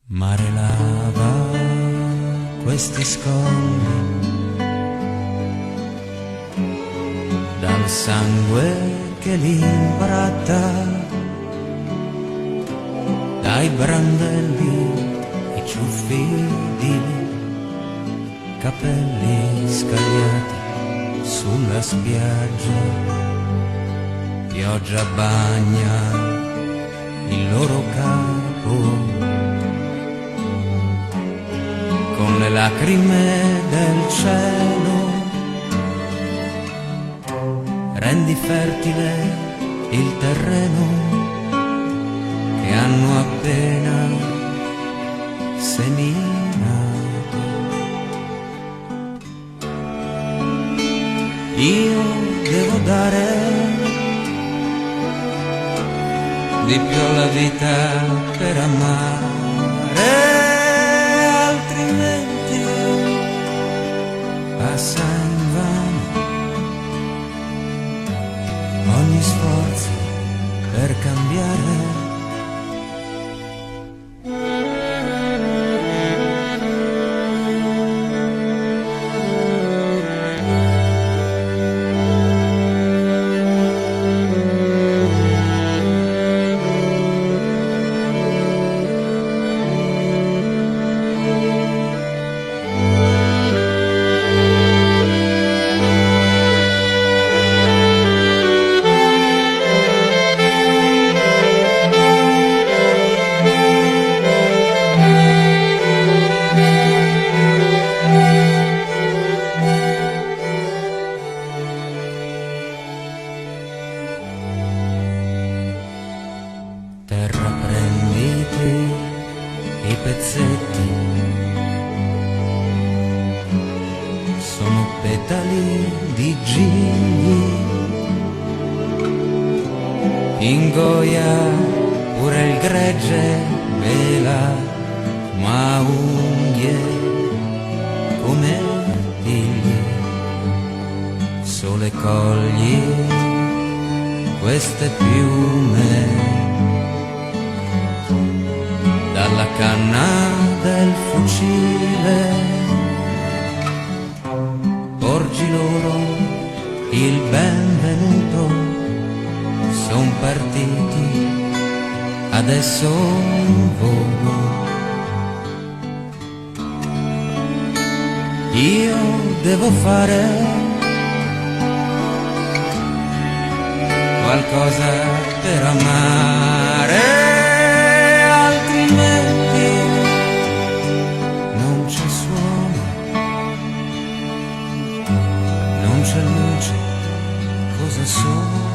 Mare lava questi scogli dal sangue che li imbratta, dai brandelli i ciuffi di capelli scagliati sulla spiaggia. Pioggia bagna il loro capo con le lacrime del cielo. Rendi fertile il terreno che hanno appena seminato. Io devo dare di più alla vita per amare, altrimenti passa in vano ogni sforzo per cambiare. Terra, prenditi i pezzetti, sono petali di gigli. Ingoia pure il gregge, vela ma unghie come figli. Sole, cogli queste piume dalla canna del fucile, porgi loro il benvenuto, son partiti adesso in volo. Io devo fare qualcosa per amare, altrimenti non c'è suono, non c'è luce, cosa sono?